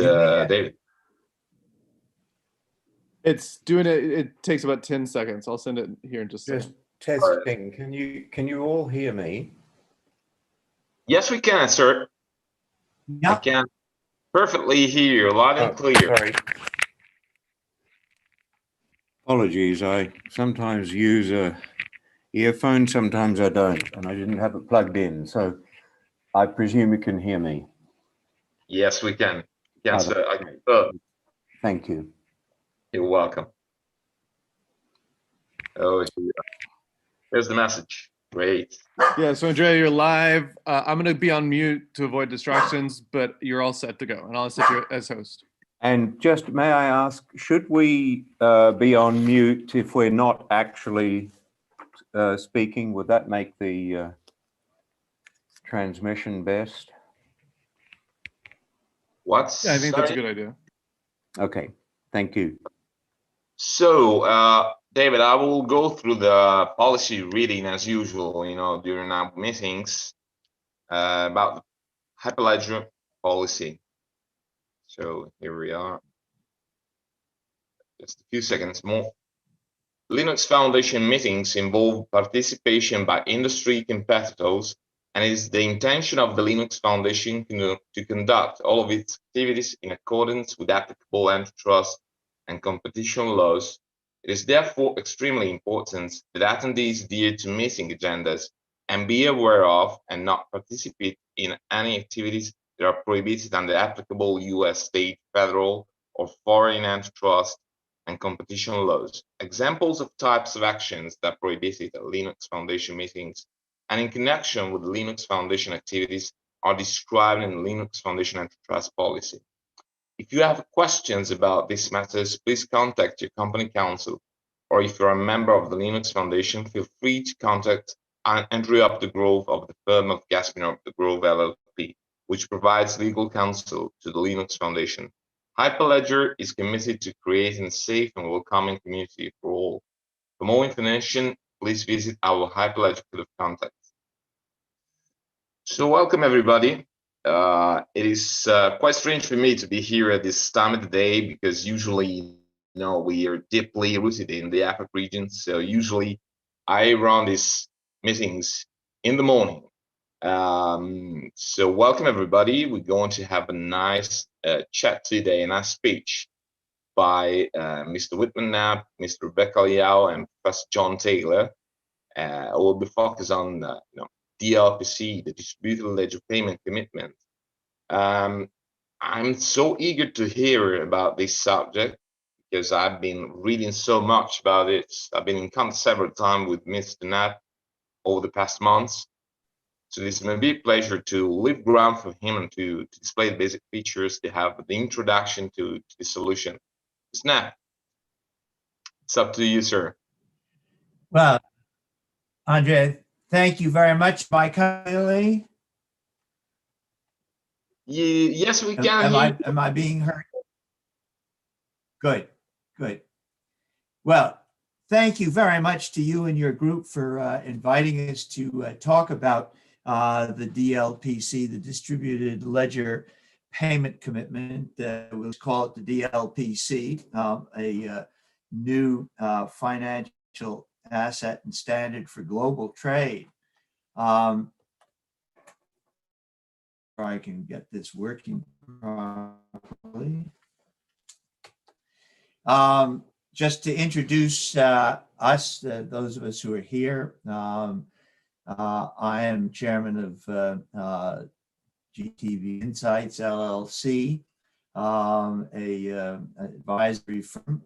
David. It's doing it. It takes about 10 seconds. I'll send it here in just a second. Testing. Can you all hear me? Yes, we can, sir. Yeah. I can perfectly hear you, loud and clear. Sorry. Apologies. I sometimes use a earphone, sometimes I don't, and I didn't have it plugged in. So I presume you can hear me. Yes, we can. Yes, sir. Thank you. You're welcome. Oh, there's the message. Great. Yeah, so Andrea, you're live. I'm going to be on mute to avoid distractions, but you're all set to go, and I'll set you as host. And just may I ask, should we be on mute if we're not actually speaking? Would that make the transmission best? What's Yeah, I think that's a good idea. Okay, thank you. So, David, I will go through the policy reading as usual, during our meetings about the Hyperledger policy. So here we are. Just a few seconds more. Linux Foundation meetings involve participation by industry competitors, and it is the intention of the Linux Foundation to conduct all of its activities in accordance with applicable antitrust and competition laws. It is therefore extremely important that attendees adhere to meeting agendas and be aware of and not participate in any activities that are prohibited under applicable US, state, federal, or foreign antitrust and competition laws. Examples of types of actions that are prohibited at Linux Foundation meetings and in connection with Linux Foundation activities are described in Linux Foundation antitrust policy. If you have questions about these matters, please contact your company counsel, or if you're a member of the Linux Foundation, feel free to contact Andrew Updegrove of the firm of Gaspiner Updegrove LLP, which provides legal counsel to the Linux Foundation. Hyperledger is committed to creating a safe and welcoming community for all. For more information, please visit our Hyperledger code of contact. So welcome everybody. It is quite strange for me to be here at this time of the day because usually, we are deeply rooted in the APAC region. So usually I run these meetings in the morning. So welcome everybody. We're going to have a nice chat today, a nice speech by Mr. Whitman Knapp, Mr. Rebecca Liao, and Professor John Taylor. We'll be focused on DLPC, the Distributed Ledger Payment Commitment. I'm so eager to hear about this subject because I've been reading so much about it. I've been in contact several times with Mr. Knapp over the past months. So this may be a pleasure to leave ground for him and to display the basic features to have the introduction to the solution. Snap, it's up to you, sir. Well, Andrea, thank you very much, Mike. Yes, we can. Am I being heard? Good, good. Well, thank you very much to you and your group for inviting us to talk about the DLPC, the Distributed Ledger Payment Commitment. We'll call it the DLPC, a new financial asset and standard for global trade. If I can get this working properly. Just to introduce us, those of us who are here, I am chairman of GTBInsights LLC, a advisory firm,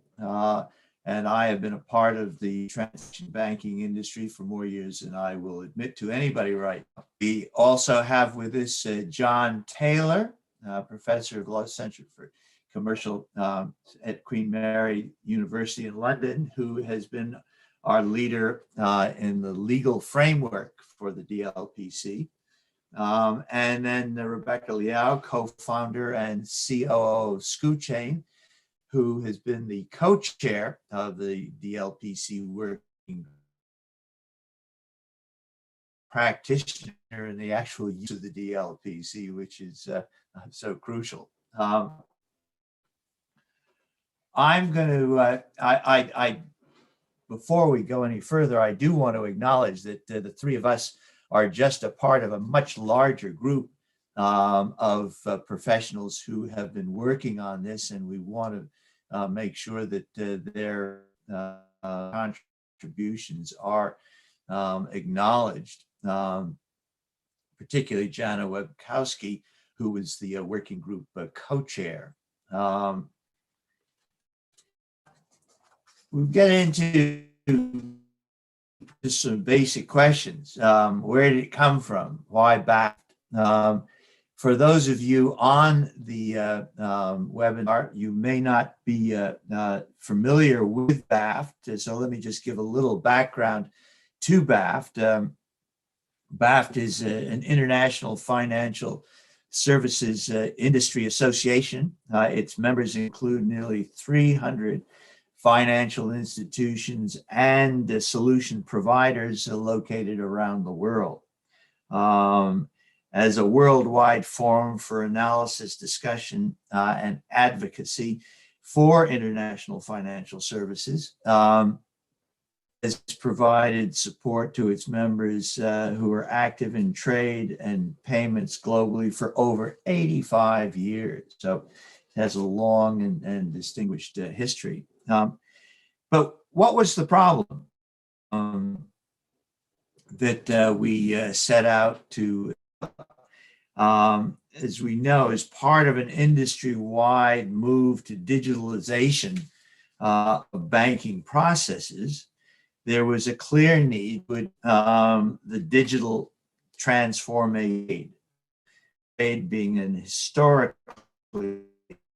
and I have been a part of the transaction banking industry for more years than I will admit to anybody right now. We also have with us John Taylor, professor of Law Center for Commercial at Queen Mary University in London, who has been our leader in the legal framework for the DLPC. And then Rebecca Liao, co-founder and COO of Skuchain, who has been the co-chair of the DLPC working practitioner in the actual use of the DLPC, which is so crucial. I'm going to, before we go any further, I do want to acknowledge that the three of us are just a part of a much larger group of professionals who have been working on this, and we want to make sure that their contributions are acknowledged, particularly Jana Webkowski, who was the working group co-chair. We'll get into just some basic questions. Where did it come from? Why BAFT? For those of you on the webinar, you may not be familiar with BAFT, so let me just give a little background to BAFT. BAFT is an international financial services industry association. Its members include nearly 300 financial institutions and solution providers located around the world. As a worldwide forum for analysis, discussion, and advocacy for international financial services, has provided support to its members who are active in trade and payments globally for over 85 years. So it has a long and distinguished history. But what was the problem that we set out to, as we know, as part of an industry-wide move to digitalization of banking processes, there was a clear need with the digital transformation, being an historically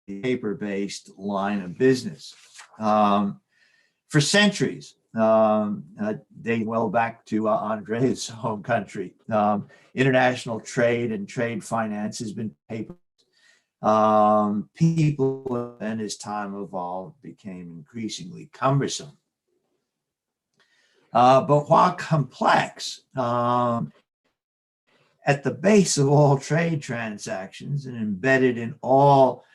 paper-based line of business. For centuries, dating well back to Andre's home country, international trade and trade finance has been paper. People, and as time evolved, became increasingly cumbersome. But while complex, at the base of all trade transactions and embedded in all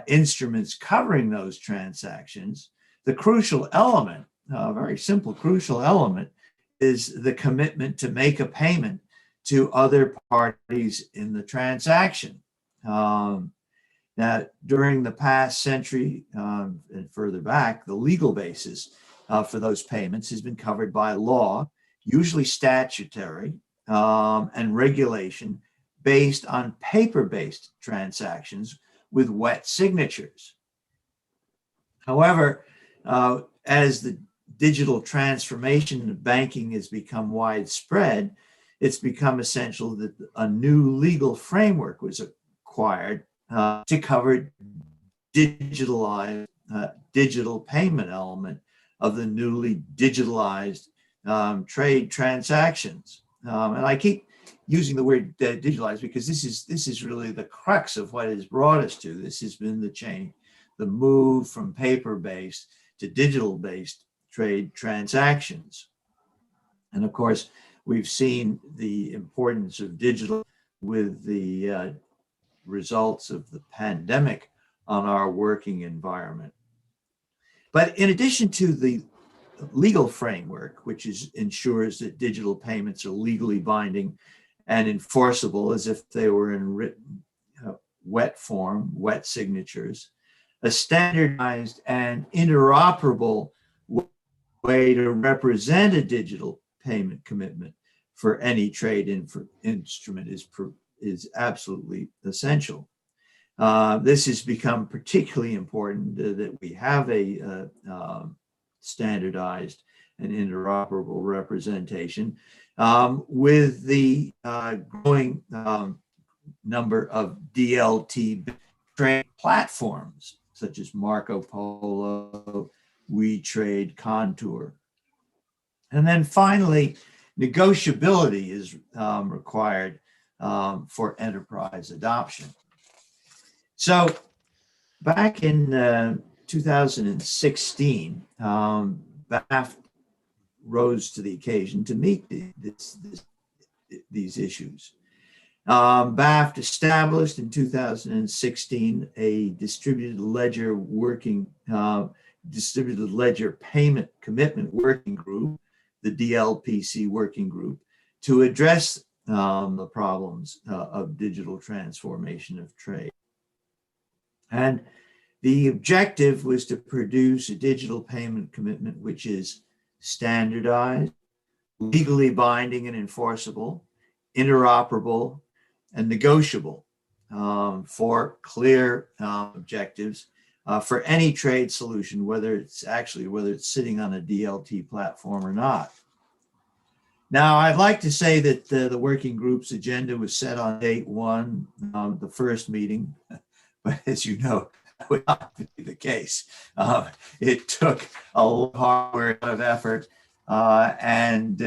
instruments covering those transactions, the crucial element, a very simple crucial element, is the commitment to make a payment to other parties in the transaction. Now, during the past century and further back, the legal basis for those payments has been covered by law, usually statutory, and regulation based on paper-based transactions with wet signatures. However, as the digital transformation of banking has become widespread, it's become essential that a new legal framework was acquired to cover digitalized digital payment element of the newly digitalized trade transactions. And I keep using the word digitalized because this is really the crux of what has brought us to this. Has been the change, the move from paper-based to digital-based trade transactions. And of course, we've seen the importance of digital with the results of the pandemic on our working environment. But in addition to the legal framework, which ensures that digital payments are legally binding and enforceable as if they were in written wet form, wet signatures, a standardized and interoperable way to represent a digital payment commitment for any trade instrument is absolutely essential. This has become particularly important that we have a standardized and interoperable representation with the growing number of DLT trade platforms such as Marco Polo, WeTrade, Contour. And then finally, negotiability is required for enterprise adoption. So back in 2016, BAFT rose to the occasion to meet these issues. BAFT established in 2016 a distributed ledger payment commitment working group, the DLPC working group, to address the problems of digital transformation of trade. And the objective was to produce a digital payment commitment which is standardized, legally binding and enforceable, interoperable, and negotiable for clear objectives for any trade solution, whether it's sitting on a DLT platform or not. Now, I'd like to say that the working group's agenda was set on date 1, the first meeting, but as you know, that would not be the case. It took a lot of effort, and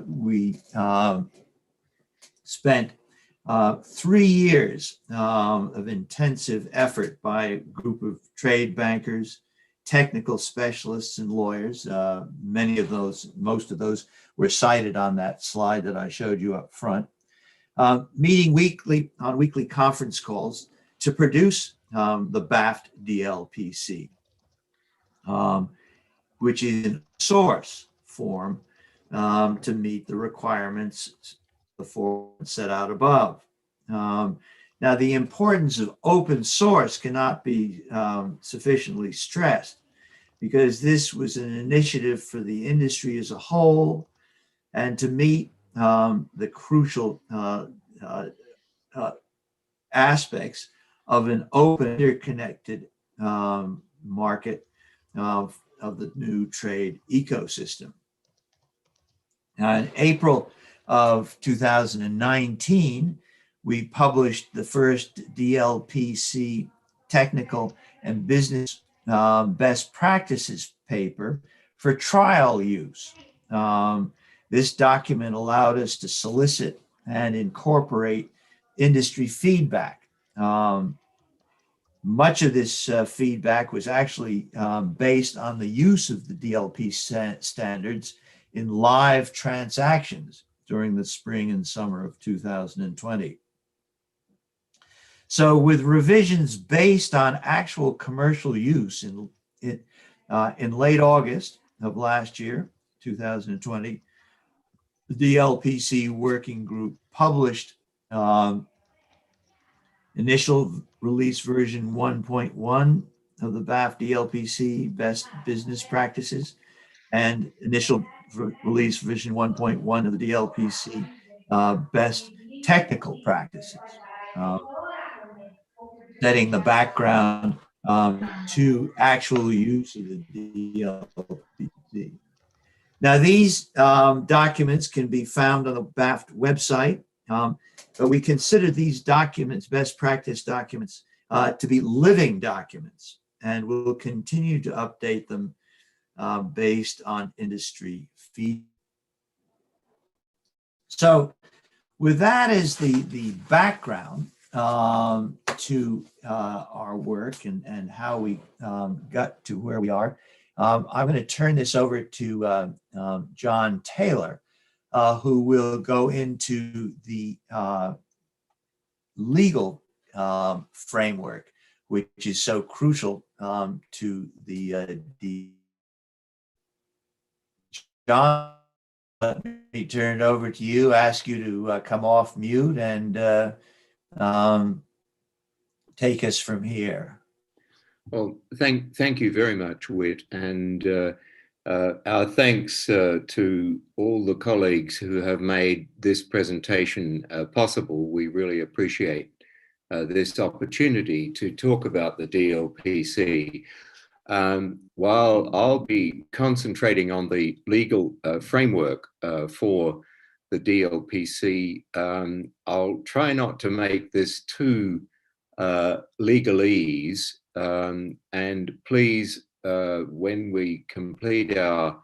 we spent 3 years of intensive effort by a group of trade bankers, technical specialists, and lawyers. Most of those were cited on that slide that I showed you up front, meeting weekly on weekly conference calls to produce the BAFT DLPC, which is in source form to meet the requirements before set out above. Now, the importance of open source cannot be sufficiently stressed, because this was an initiative for the industry as a whole, and to meet the crucial aspects of an open, interconnected market of the new trade ecosystem. Now, in April of 2019, we published the first DLPC technical and business best practices paper for trial use. This document allowed us to solicit and incorporate industry feedback. Much of this feedback was actually based on the use of the DLP standards in live transactions during the spring and summer of 2020. So with revisions based on actual commercial use in late August of last year, 2020, the DLPC working group published initial release version 1.1 of the BAFT DLPC best business practices, and initial release version 1.1 of the DLPC best technical practices, setting the background to actual use of the DLPC. Now, these documents can be found on the BAFT website, but we consider these documents, best practice documents, to be living documents, and we'll continue to update them based on industry feedback. So with that as the background to our work and how we got to where we are, I'm going to turn this over to John Taylor, who will go into the legal framework, which is so crucial to the John, let me turn it over to you, ask you to come off mute and take us from here. Well, thank you very much, Whit, and our thanks to all the colleagues who have made this presentation possible. We really appreciate this opportunity to talk about the DLPC. While I'll be concentrating on the legal framework for the DLPC, I'll try not to make this too legalese, and please, when we complete our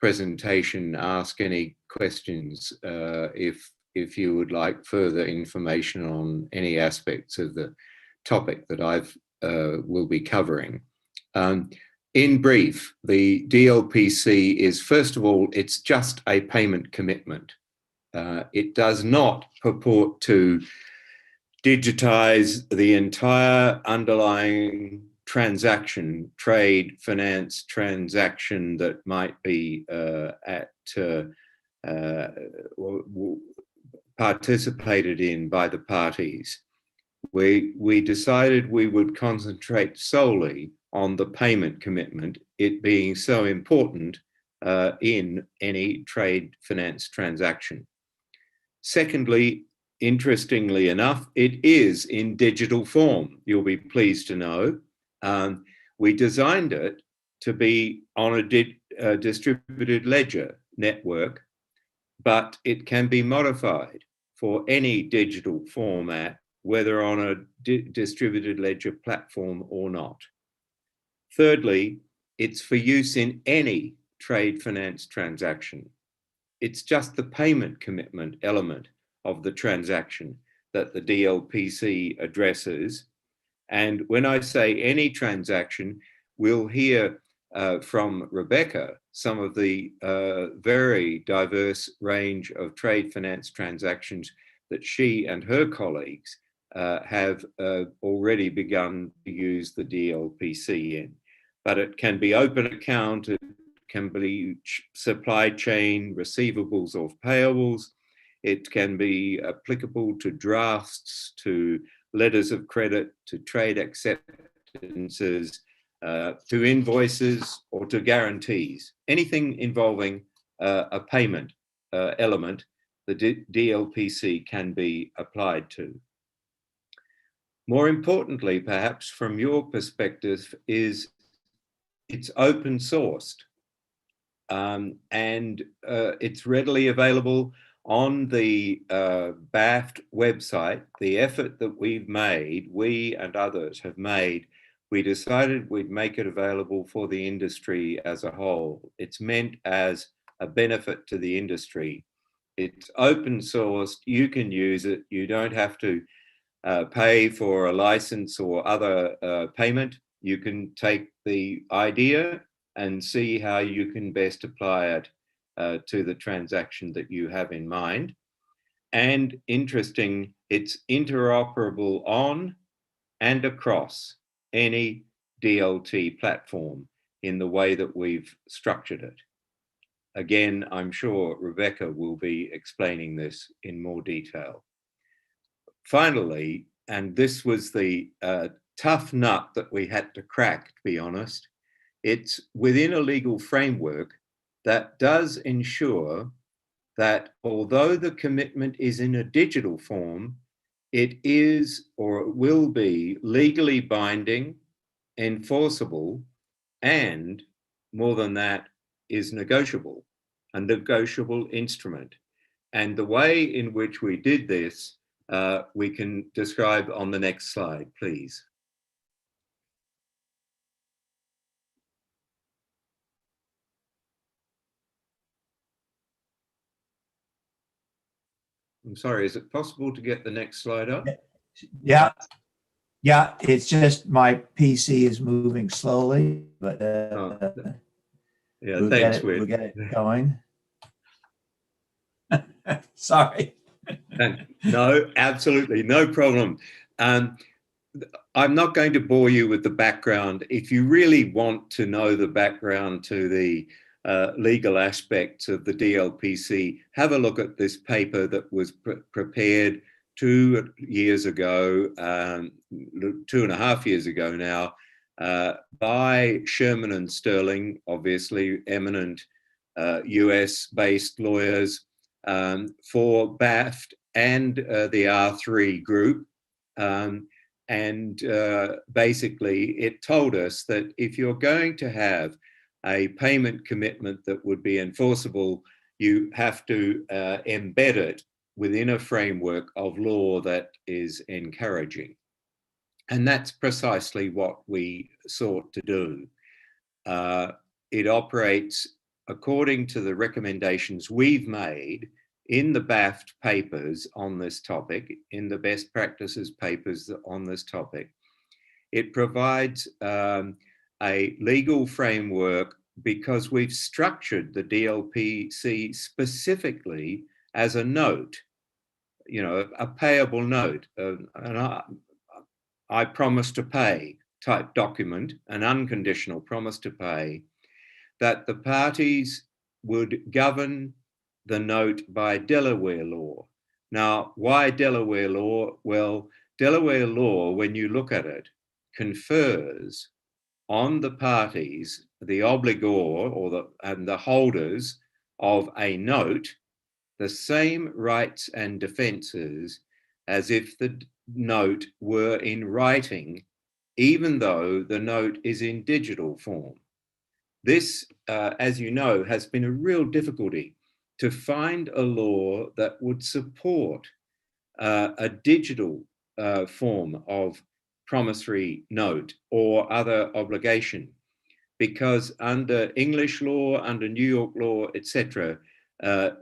presentation, ask any questions if you would like further information on any aspects of the topic that will be covering. In brief, the DLPC is, first of all, it's just a payment commitment. It does not purport to digitize the entire underlying transaction, trade, finance transaction that might be participated in by the parties. We decided we would concentrate solely on the payment commitment, it being so important in any trade finance transaction. Secondly, interestingly enough, it is in digital form, you'll be pleased to know. We designed it to be on a distributed ledger network, but it can be modified for any digital format, whether on a distributed ledger platform or not. Thirdly, it's for use in any trade finance transaction. It's just the payment commitment element of the transaction that the DLPC addresses. And when I say any transaction, we'll hear from Rebecca some of the very diverse range of trade finance transactions that she and her colleagues have already begun to use the DLPC in. But it can be open account, it can be supply chain, receivables or payables. It can be applicable to drafts, to letters of credit, to trade acceptances, to invoices or to guarantees. Anything involving a payment element, the DLPC can be applied to. More importantly, perhaps from your perspective, is it's open sourced and it's readily available on the BAFT website. The effort that we've made, we and others have made, we decided we'd make it available for the industry as a whole. It's meant as a benefit to the industry. It's open sourced, you can use it, you don't have to pay for a license or other payment. You can take the idea and see how you can best apply it to the transaction that you have in mind. And interesting, it's interoperable on and across any DLT platform in the way that we've structured it. Again, I'm sure Rebecca will be explaining this in more detail. Finally, and this was the tough nut that we had to crack, to be honest, it's within a legal framework that does ensure that although the commitment is in a digital form, it is or it will be legally binding, enforceable, and more than that, is negotiable, a negotiable instrument. And the way in which we did this, we can describe on the next slide, please. I'm sorry, is it possible to get the next slide up? Yeah, yeah, it's just my PC is moving slowly, but yeah, we'll thanks, we'll get it going. Sorry. No, absolutely, no problem. I'm not going to bore you with the background. If you really want to know the background to the legal aspects of the DLPC, have a look at this paper that was prepared 2 years ago, 2.5 years ago now, by Sherman and Sterling, obviously eminent US-based lawyers, for BAFT and the R3 group. And basically it told us that if you're going to have a payment commitment that would be enforceable, you have to embed it within a framework of law that is encouraging. And that's precisely what we sought to do. It operates according to the recommendations we've made in the BAFT papers on this topic, in the best practices papers on this topic. It provides a legal framework because we've structured the DLPC specifically as a note, you know, a payable note, I promise to pay type document, an unconditional promise to pay, that the parties would govern the note by Delaware law. Now, why Delaware law? Well, Delaware law, when you look at it, confers on the parties, the obligor or the holders of a note, the same rights and defenses as if the note were in writing, even though the note is in digital form. This, as you know, has been a real difficulty to find a law that would support a digital form of promissory note or other obligation, because under English law, under New York law, etc., there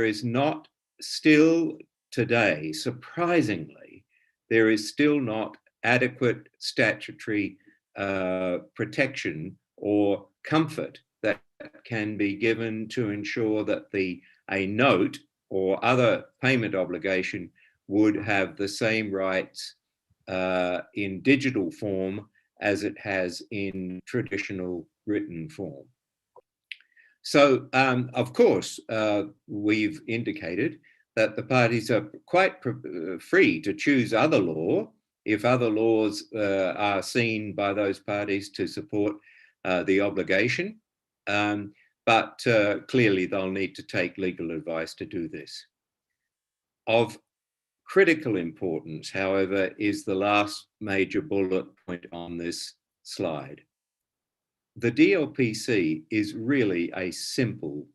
is not still today, surprisingly, there is still not adequate statutory protection or comfort that can be given to ensure that a note or other payment obligation would have the same rights in digital form as it has in traditional written form. So, of course, we've indicated that the parties are quite free to choose other law if other laws are seen by those parties to support the obligation. But clearly they'll need to take legal advice to do this. Of critical importance, however, is the last major bullet point on this slide. The DLPC is really a simple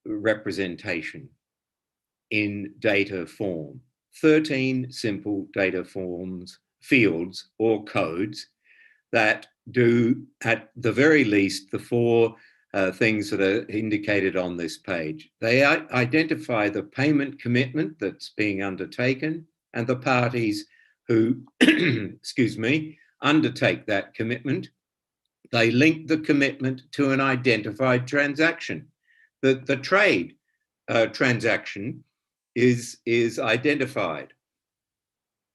representation in data form. 13 simple data forms, fields or codes that do at the very least the four things that are indicated on this page. They identify the payment commitment that's being undertaken and the parties who, excuse me, undertake that commitment. They link the commitment to an identified transaction. The trade transaction is identified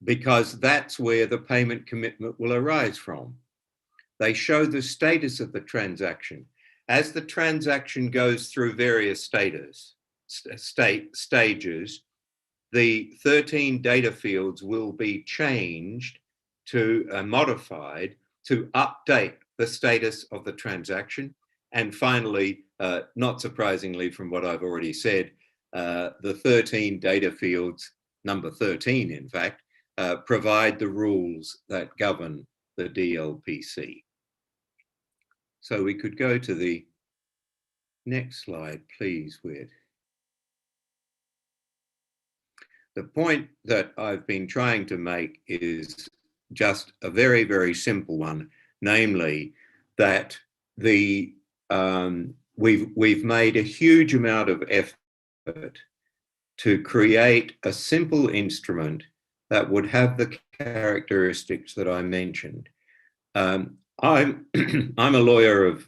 because that's where the payment commitment will arise from. They show the status of the transaction. As the transaction goes through various stages, the 13 data fields will be changed to modified to update the status of the transaction. And finally, not surprisingly from what I've already said, the 13 data fields, number 13 in fact, provide the rules that govern the DLPC. So we could go to the next slide, please, Whit. The point that I've been trying to make is just a very, very simple one, namely that we've made a huge amount of effort to create a simple instrument that would have the characteristics that I mentioned. I'm a lawyer of,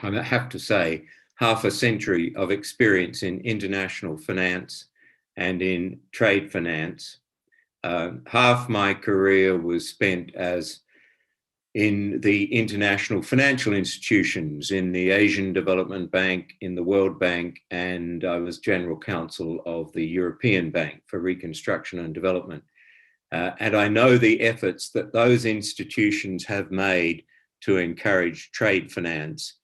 I have to say, half a century of experience in international finance and in trade finance. Half my career was spent in the international financial institutions, in the Asian Development Bank, in the World Bank, and I was general counsel of the European Bank for Reconstruction and Development. And I know the efforts that those institutions have made to encourage trade finance.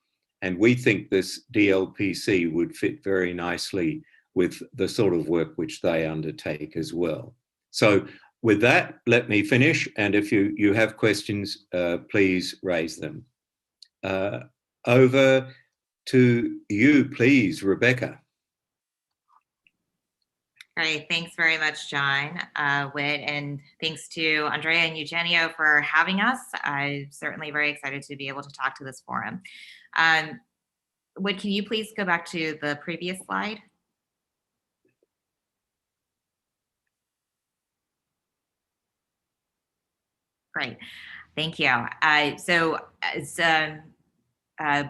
And we think this DLPC would fit very nicely with the sort of work which they undertake as well. So with that, let me finish. And if you have questions, please raise them. Over to you, please, Rebecca. Great, thanks very much, John, Whit, and thanks to Andrea and Eugenio for having us. I'm certainly very excited to be able to talk to this forum. Whit, can you please go back to the previous slide? Great, thank you. So as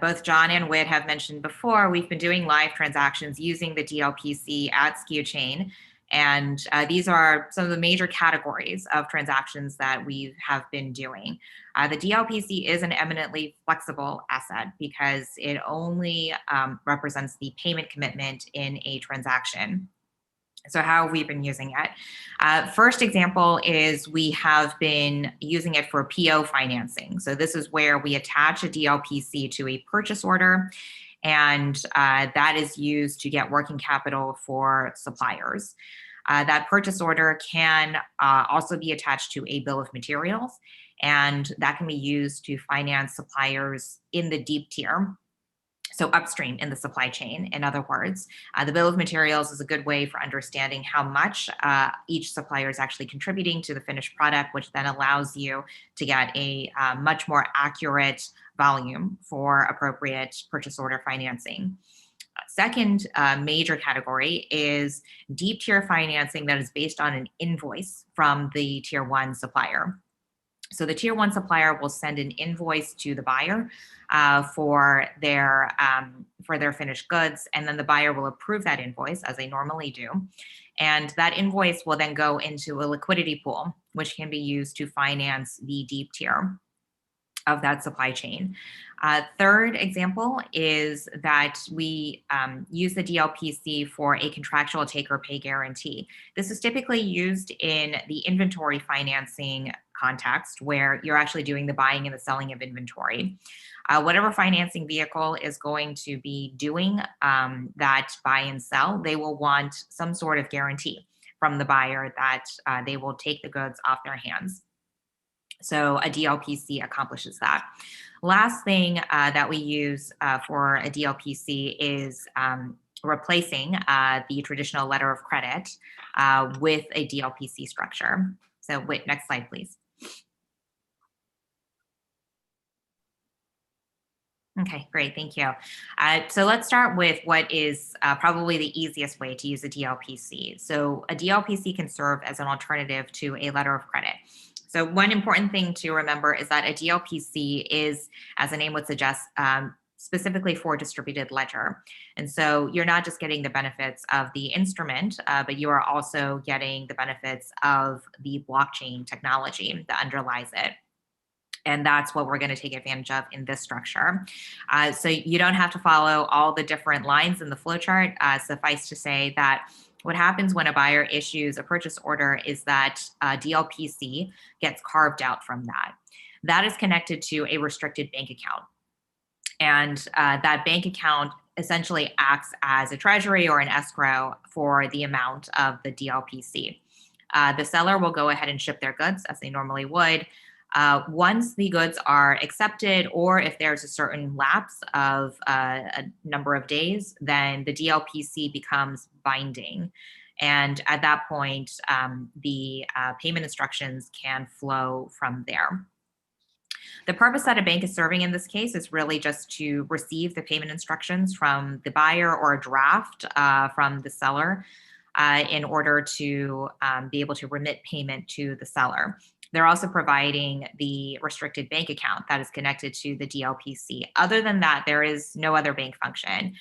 both John and Whit have mentioned before, we've been doing live transactions using the DLPC at Skuchain. And these are some of the major categories of transactions that we have been doing. The DLPC is an eminently flexible asset because it only represents the payment commitment in a transaction. So how have we been using it? First example is we have been using it for PO financing. So this is where we attach a DLPC to a purchase order, and that is used to get working capital for suppliers. That purchase order can also be attached to a bill of materials, and that can be used to finance suppliers in the deep tier. So upstream in the supply chain, in other words. The bill of materials is a good way for understanding how much each supplier is actually contributing to the finished product, which then allows you to get a much more accurate volume for appropriate purchase order financing. Second major category is deep tier financing that is based on an invoice from the tier 1 supplier. So the tier 1 supplier will send an invoice to the buyer for their finished goods, and then the buyer will approve that invoice, as they normally do. And that invoice will then go into a liquidity pool, which can be used to finance the deep tier of that supply chain. Third example is that we use the DLPC for a contractual take or pay guarantee. This is typically used in the inventory financing context where you're actually doing the buying and the selling of inventory. Whatever financing vehicle is going to be doing that buy and sell, they will want some sort of guarantee from the buyer that they will take the goods off their hands. So a DLPC accomplishes that. Last thing that we use for a DLPC is replacing the traditional letter of credit with a DLPC structure. So wait, next slide, please. Okay, great, thank you. So let's start with what is probably the easiest way to use a DLPC. So a DLPC can serve as an alternative to a letter of credit. So one important thing to remember is that a DLPC is, as the name would suggest, specifically for distributed ledger. And so you're not just getting the benefits of the instrument, but you are also getting the benefits of the blockchain technology that underlies it. And that's what we're going to take advantage of in this structure. So you don't have to follow all the different lines in the flowchart. Suffice to say that what happens when a buyer issues a purchase order is that DLPC gets carved out from that. That is connected to a restricted bank account. And that bank account essentially acts as a treasury or an escrow for the amount of the DLPC. The seller will go ahead and ship their goods as they normally would. Once the goods are accepted, or if there's a certain lapse of a number of days, then the DLPC becomes binding. And at that point, the payment instructions can flow from there. The purpose that a bank is serving in this case is really just to receive the payment instructions from the buyer or a draft from the seller in order to be able to remit payment to the seller. They're also providing the restricted bank account that is connected to the DLPC. Other than that, there is no other bank function.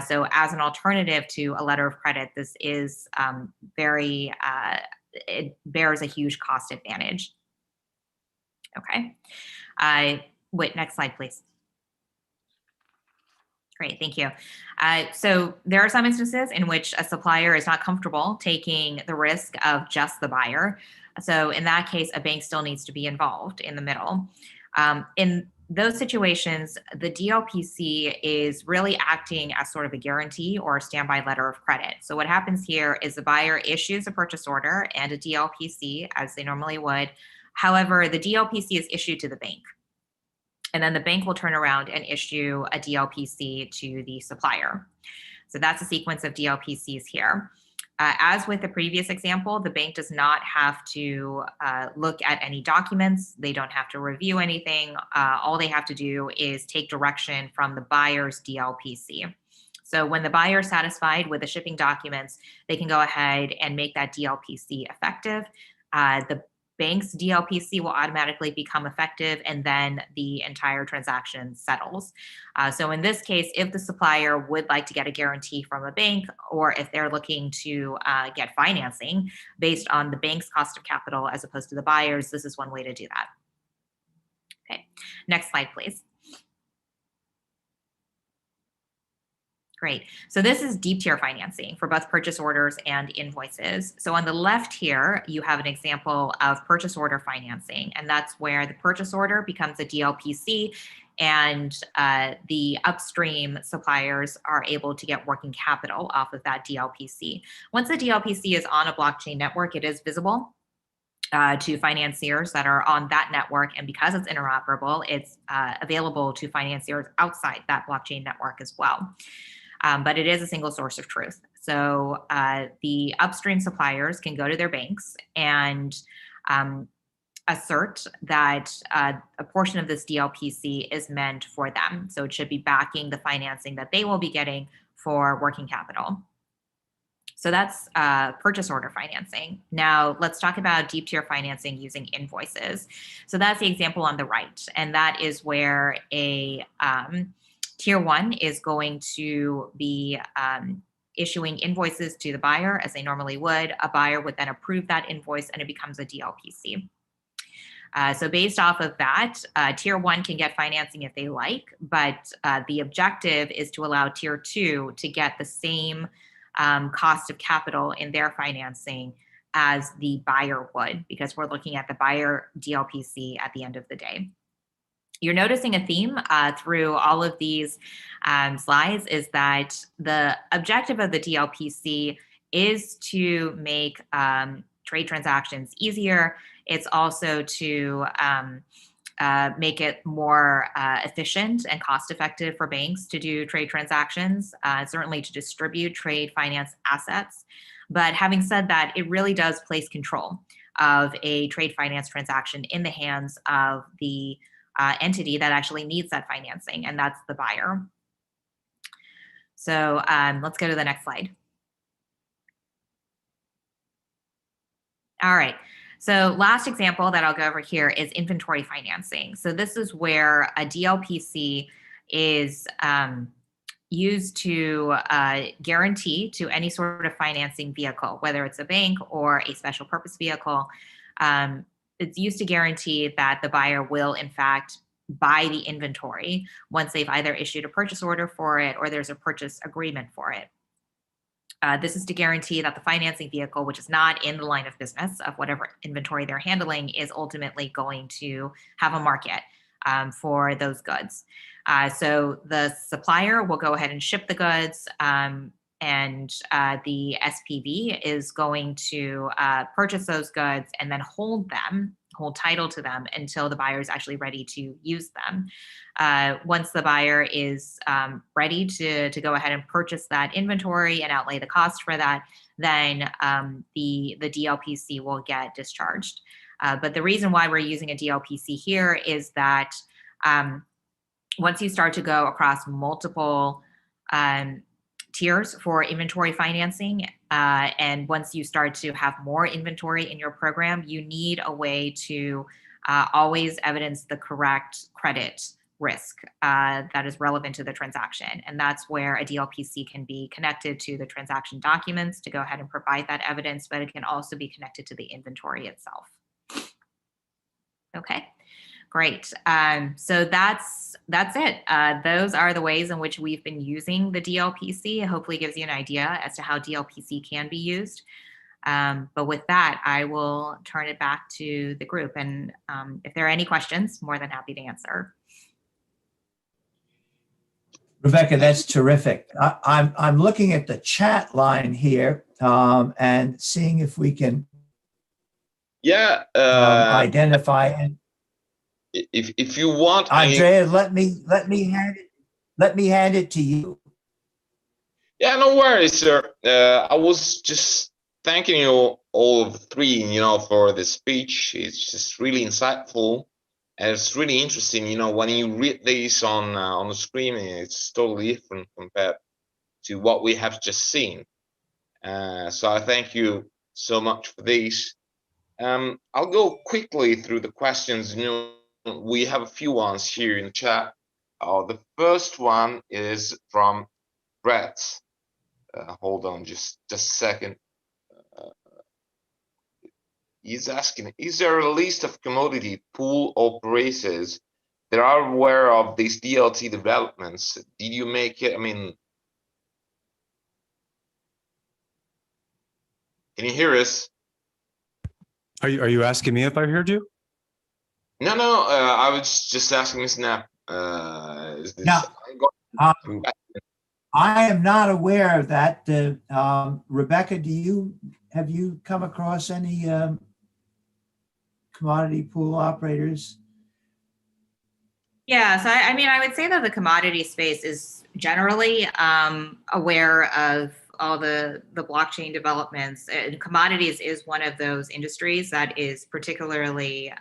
So as an alternative to a letter of credit, this is it bears a huge cost advantage. Okay. Wait, next slide, please. Great, thank you. So there are some instances in which a supplier is not comfortable taking the risk of just the buyer. So in that case, a bank still needs to be involved in the middle. In those situations, the DLPC is really acting as sort of a guarantee or a standby letter of credit. So what happens here is the buyer issues a purchase order and a DLPC as they normally would. However, the DLPC is issued to the bank. And then the bank will turn around and issue a DLPC to the supplier. So that's a sequence of DLPCs here. As with the previous example, the bank does not have to look at any documents. They don't have to review anything. All they have to do is take direction from the buyer's DLPC. So when the buyer is satisfied with the shipping documents, they can go ahead and make that DLPC effective. The bank's DLPC will automatically become effective, and then the entire transaction settles. So in this case, if the supplier would like to get a guarantee from a bank, or if they're looking to get financing based on the bank's cost of capital as opposed to the buyer's, this is one way to do that. Okay, next slide, please. Great. So this is deep tier financing for both purchase orders and invoices. So on the left here, you have an example of purchase order financing, and that's where the purchase order becomes a DLPC, and the upstream suppliers are able to get working capital off of that DLPC. Once the DLPC is on a blockchain network, it is visible to financiers that are on that network, and because it's interoperable, it's available to financiers outside that blockchain network as well. But it is a single source of truth. So the upstream suppliers can go to their banks and assert that a portion of this DLPC is meant for them. So it should be backing the financing that they will be getting for working capital. So that's purchase order financing. Now let's talk about deep tier financing using invoices. So that's the example on the right, and that is where a Tier 1 is going to be issuing invoices to the buyer as they normally would. A buyer would then approve that invoice and it becomes a DLPC. So based off of that, Tier 1 can get financing if they like, but the objective is to allow Tier 2 to get the same cost of capital in their financing as the buyer would, because we're looking at the buyer DLPC at the end of the day. You're noticing a theme through all of these slides is that the objective of the DLPC is to make trade transactions easier. It's also to make it more efficient and cost effective for banks to do trade transactions, certainly to distribute trade finance assets. But having said that, it really does place control of a trade finance transaction in the hands of the entity that actually needs that financing, and that's the buyer. So let's go to the next slide. All right. So last example that I'll go over here is inventory financing. So this is where a DLPC is used to guarantee to any sort of financing vehicle, whether it's a bank or a special purpose vehicle. It's used to guarantee that the buyer will, in fact, buy the inventory once they've either issued a purchase order for it or there's a purchase agreement for it. This is to guarantee that the financing vehicle, which is not in the line of business of whatever inventory they're handling, is ultimately going to have a market for those goods. So the supplier will go ahead and ship the goods, and the SPV is going to purchase those goods and then hold title to them until the buyer is actually ready to use them. Once the buyer is ready to go ahead and purchase that inventory and outlay the cost for that, then the DLPC will get discharged. But the reason why we're using a DLPC here is that once you start to go across multiple tiers for inventory financing, and once you start to have more inventory in your program, you need a way to always evidence the correct credit risk that is relevant to the transaction. And that's where a DLPC can be connected to the transaction documents to go ahead and provide that evidence, but it can also be connected to the inventory itself. Okay. Great. So that's it. Those are the ways in which we've been using the DLPC. It hopefully gives you an idea as to how DLPC can be used. But with that, I will turn it back to the group. And if there are any questions, more than happy to answer. Rebecca, that's terrific. I'm looking at the chat line here and seeing if we can identify and if you want, Andrea, let me hand it to you. Yeah, no worries, sir. I was just thanking you all of the three, for the speech. It's just really insightful, and it's really interesting. When you read this on the screen, it's totally different compared to what we have just seen. So I thank you so much for this. I'll go quickly through the questions. We have a few ones here in the chat. The first one is from Brett. Hold on just a second. He's asking, is there a list of commodity pool operators that are aware of these DLT developments? Did you make it? I mean, can you hear us? Are you asking me if I heard you? No, I was just asking Ms. Knapp. Is this I am not aware of that. Rebecca, have you come across any commodity pool operators? Yeah, so I mean, I would say that the commodity space is generally aware of all the blockchain developments, and commodities is one of those industries that is particularly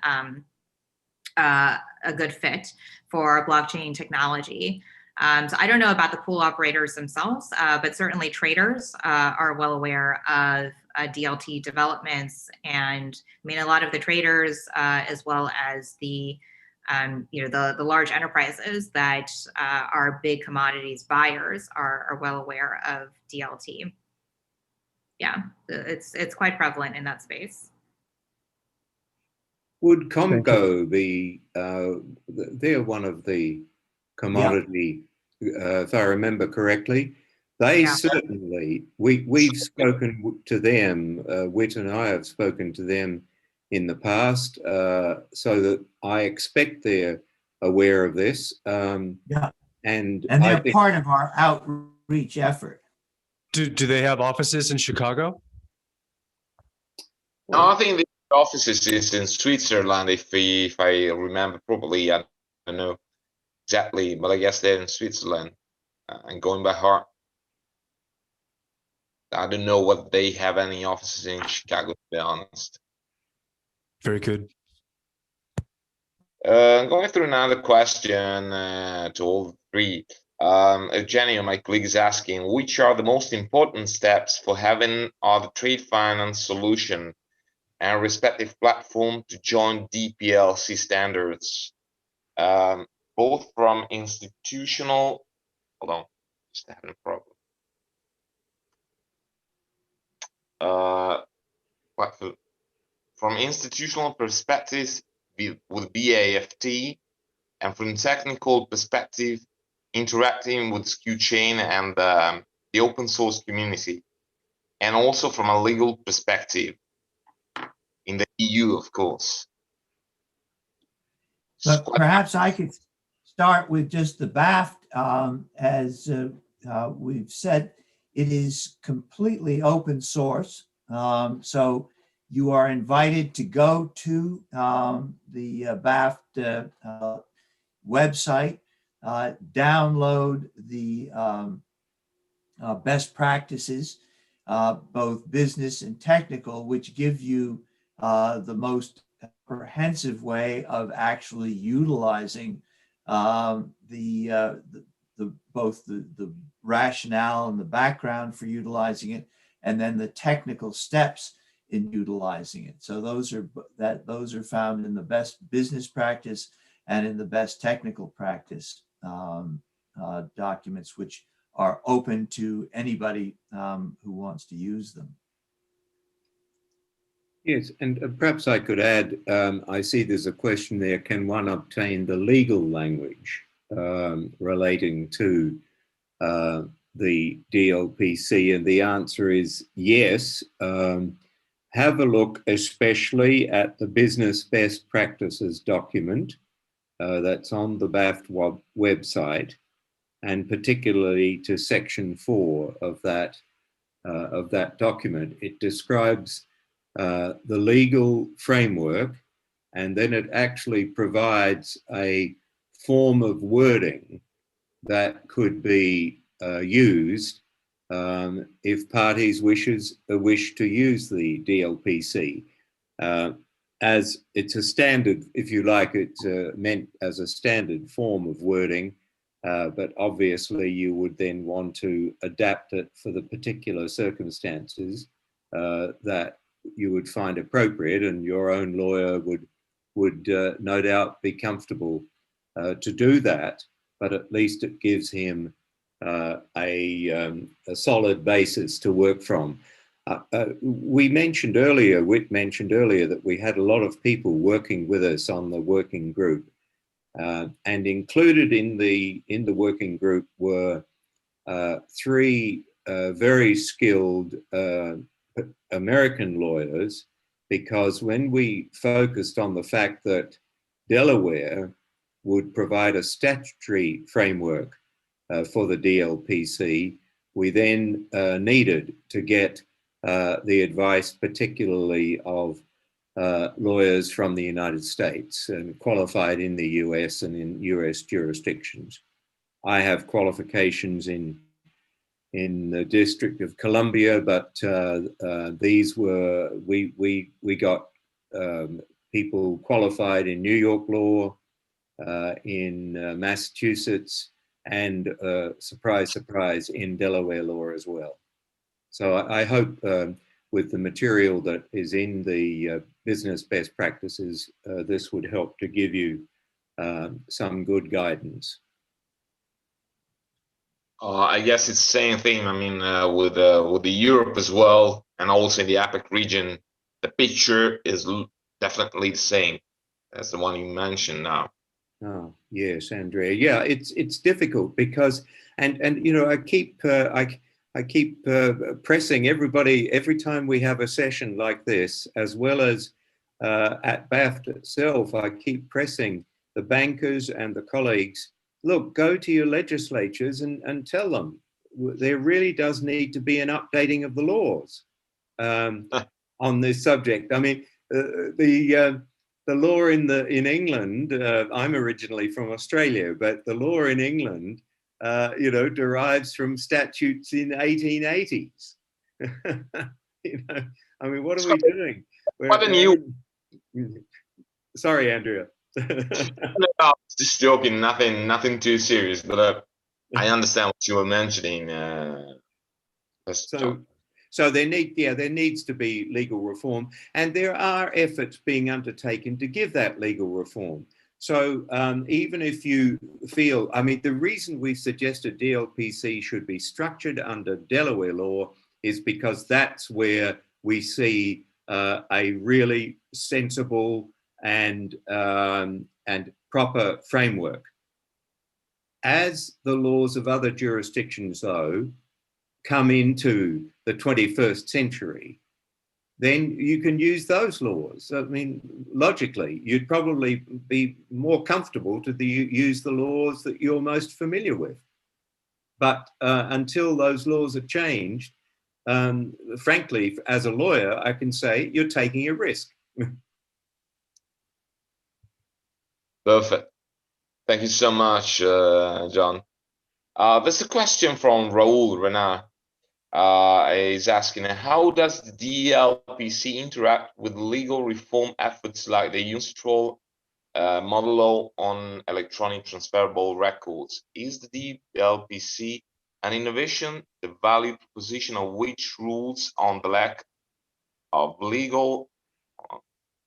a good fit for blockchain technology. So I don't know about the pool operators themselves, but certainly traders are well aware of DLT developments. And I mean, a lot of the traders, as well as the the large enterprises that are big commodities buyers are well aware of DLT. Yeah, it's quite prevalent in that space. Would Comco be, they're one of the commodity, if I remember correctly, they certainly, we've spoken to them, Whit and I have spoken to them in the past, so that I expect they're aware of this. And they're part of our outreach effort. Do they have offices in Chicago? No, I think the offices is in Switzerland, if I remember properly. I don't know exactly, but I guess they're in Switzerland. And going by heart, I don't know whether they have any offices in Chicago, to be honest. Very good. Going through another question to all three. Eugenio, my colleague, is asking, which are the most important steps for having the trade finance solution and respective platform to join DPLC standards, both from institutional, hold on, just having a problem. From institutional perspectives with BAFT, and from technical perspective, interacting with Skuchain and the open source community, and also from a legal perspective in the EU, of course. But perhaps I could start with just the BAFT. As we've said, it is completely open source. So you are invited to go to the BAFT website, download the best practices, both business and technical, which give you the most comprehensive way of actually utilizing both the rationale and the background for utilizing it, and then the technical steps in utilizing it. So those are found in the best business practice and in the best technical practice documents, which are open to anybody who wants to use them. Yes, and perhaps I could add, I see there's a question there, can one obtain the legal language relating to the DLPC? And the answer is yes. Have a look especially at the business best practices document that's on the BAFT website, and particularly to section 4 of that document. It describes the legal framework, and then it actually provides a form of wording that could be used if parties wish to use the DLPC. As it's a standard, if you like, it's meant as a standard form of wording, but obviously you would then want to adapt it for the particular circumstances that you would find appropriate, and your own lawyer would no doubt be comfortable to do that. But at least it gives him a solid basis to work from. We mentioned earlier, Whit mentioned earlier, that we had a lot of people working with us on the working group, and included in the working group were three very skilled American lawyers, because when we focused on the fact that Delaware would provide a statutory framework for the DLPC, we then needed to get the advice particularly of lawyers from the United States and qualified in the US and in US jurisdictions. I have qualifications in the District of Columbia, but these were, we got people qualified in New York law, in Massachusetts, and surprise, surprise, in Delaware law as well. So I hope with the material that is in the business best practices, this would help to give you some good guidance. I guess it's the same thing. I mean, with the Europe as well, and also in the APAC region, the picture is definitely the same as the one you mentioned now. Oh yes, Andrea. Yeah, it's difficult because, and you know, I keep pressing everybody every time we have a session like this, as well as at BAFT itself. I keep pressing the bankers and the colleagues. Look, go to your legislatures and tell them there really does need to be an updating of the laws on this subject. I mean, the law in England. I'm originally from Australia, but the law in England, you know, derives from statutes in 1880s. You know, I mean, what are we doing? What a new. Sorry, Andrea. No, just joking. Nothing too serious. But I understand what you were mentioning. So there needs to be legal reform, and there are efforts being undertaken to give that legal reform. So even if you feel, I mean, the reason we've suggested DLPC should be structured under Delaware law is because that's where we see a really sensible and proper framework. As the laws of other jurisdictions, though, come into the 21st century, then you can use those laws. I mean, logically, you'd probably be more comfortable to use the laws that you're most familiar with. But until those laws are changed, frankly, as a lawyer, I can say you're taking a risk. Perfect. Thank you so much, John. There's a question from Raul Renard. Is asking, how does the DLPC interact with legal reform efforts like the UNCITRAL model law on electronic transferable records? Is the DLPC an innovation, the value proposition of which rules on the lack of legal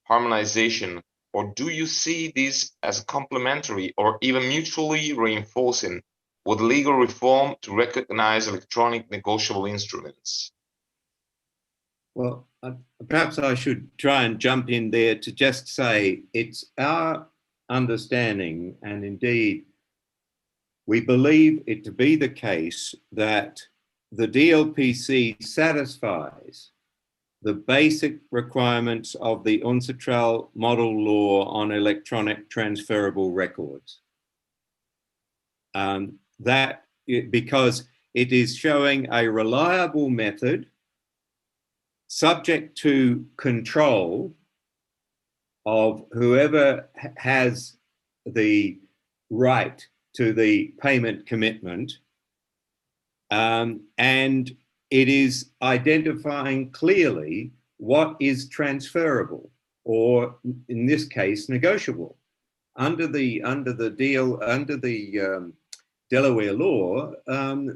harmonization, or do you see this as complementary or even mutually reinforcing with legal reform to recognize electronic negotiable instruments? Well, perhaps I should try and jump in there to just say it's our understanding, and indeed we believe it to be the case, that the DLPC satisfies the basic requirements of the UNCITRAL model law on electronic transferable records. Because it is showing a reliable method subject to control of whoever has the right to the payment commitment, and it is identifying clearly what is transferable, or in this case, negotiable. Under the Delaware law,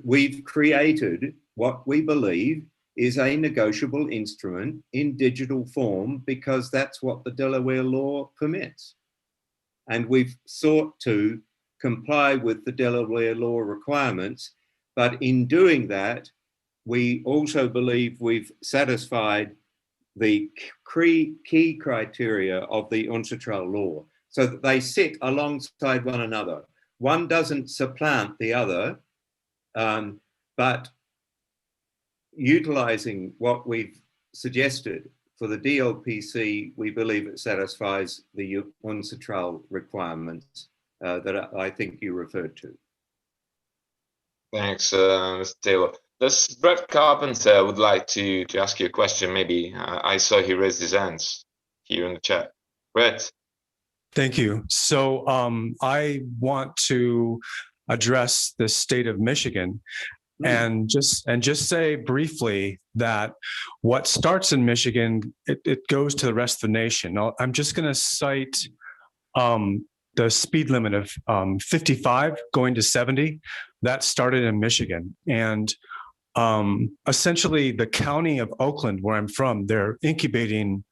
we've created what we believe is a negotiable instrument in digital form because that's what the Delaware law permits. And we've sought to comply with the Delaware law requirements, but in doing that, we also believe we've satisfied the key criteria of the UNCITRAL law, so that they sit alongside one another. One doesn't supplant the other, but utilizing what we've suggested for the DLPC, we believe it satisfies the UNCITRAL requirements that I think you referred to. Thanks, Mr. Taylor. This Brett Carpenter would like to ask you a question. Maybe I saw he raised his hands here in the chat. Brett. Thank you. So I want to address the state of Michigan and just say briefly that what starts in Michigan, it goes to the rest of the nation. I'm just going to cite the speed limit of 55 going to 70. That started in Michigan. And essentially the county of Oakland, where I'm from, they're incubating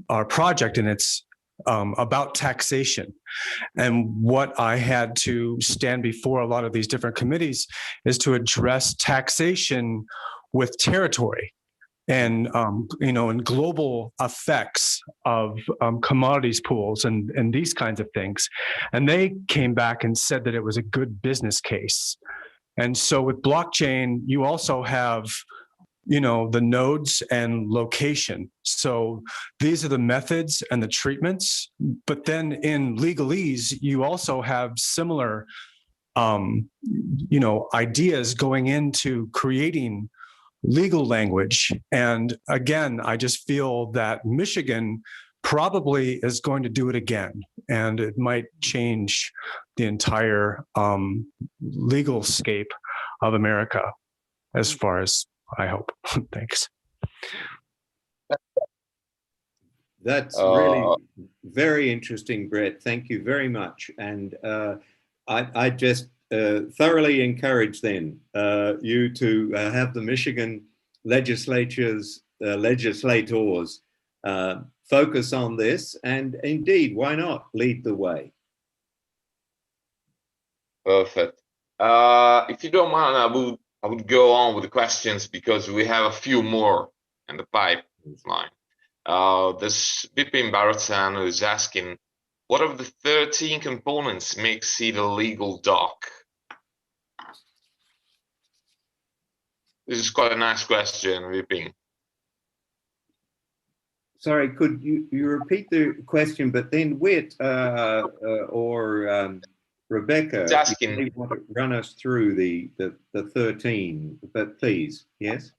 our project, and it's about taxation. And what I had to stand before a lot of these different committees is to address taxation with territory and and global effects of commodities pools and these kinds of things. And they came back and said that it was a good business case. And so with blockchain, you also have the nodes and location. So these are the methods and the treatments, but then in legalese, you also have similar, ideas going into creating legal language. And again, I just feel that Michigan probably is going to do it again, and it might change the entire legal scape of America, as far as I hope. Thanks. That's really very interesting, Brett. Thank you very much. And I just thoroughly encourage then you to have the Michigan legislators focus on this, and indeed, why not lead the way? Perfect. If you don't mind, I would go on with the questions because we have a few more in the pipeline. This Vipin Bharatan is asking, what of the 13 components makes it a legal doc? This is quite a nice question, Vipin. Sorry, could you repeat the question, but then Whit or Rebecca, you want to run us through the 13, but please, yes?